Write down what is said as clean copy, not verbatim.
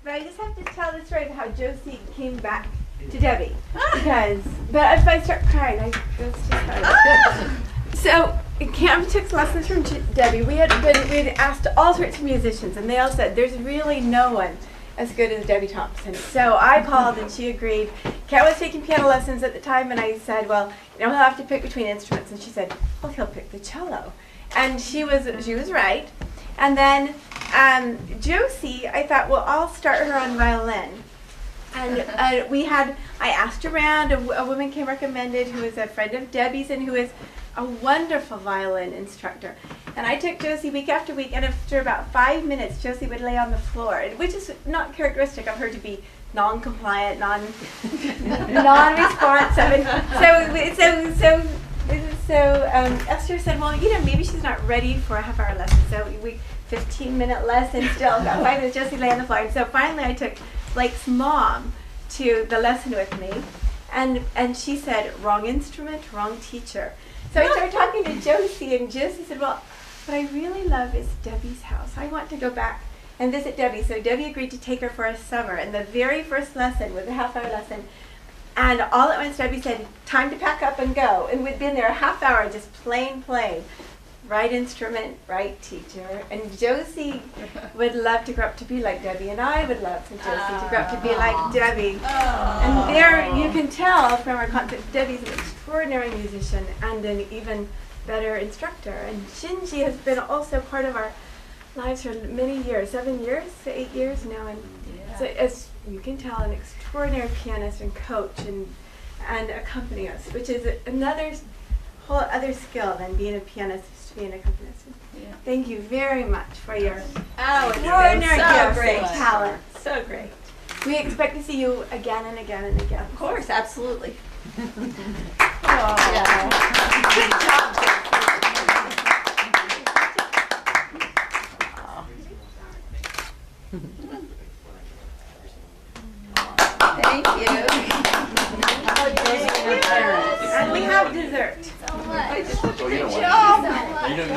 but I just have to tell the story of how Josie came back to Debbie. But if I start crying, that's just hard. So, Cam took lessons from Debbie. We had asked all sorts of musicians, and they all said, there's really no one as good as Debbie Thompson. So I called and she agreed. Kat was taking piano lessons at the time, and I said, well, he'll have to pick between instruments. And she said, well, he'll pick the cello. And she was right. And then Josie, I thought, well, I'll start her on violin. And I asked around, a woman came recommended who is a friend of Debbie's and who is a wonderful violin instructor. And I took Josie week after week, and after about 5 minutes, Josie would lay on the floor, which is not characteristic of her to be non-compliant, non-responsive. So Esther said, well, maybe she's not ready for a half-hour lesson. So 15-minute lesson still, about 5 minutes, Josie lay on the floor. And so finally I took Blake's mom to the lesson with me, and she said, wrong instrument, wrong teacher. So I started talking to Josie, and Josie said, well, what I really love is Debbie's house. I want to go back and visit Debbie. So Debbie agreed to take her for a summer, and the very first lesson was a half-hour lesson. And all at once Debbie said, time to pack up and go. And we'd been there a half hour just playing. Right instrument, right teacher. And Josie would love to grow up to be like Debbie, and I would love for Josie to grow up to be like Debbie. And there you can tell from our concert, Debbie's an extraordinary musician and an even better instructor. And Gingy has been also part of our lives for many years, 7 years, 8 years now. And so as you can tell, an extraordinary pianist and coach and accompany us, which is another whole other skill than being a pianist, is to be an accompanist. Yeah. Thank you very much for your extraordinary gifts and talent. So great. We expect to see you again and again and again. Of course, absolutely. Good job, Thank you. And we have dessert. Oh, you know what? You know,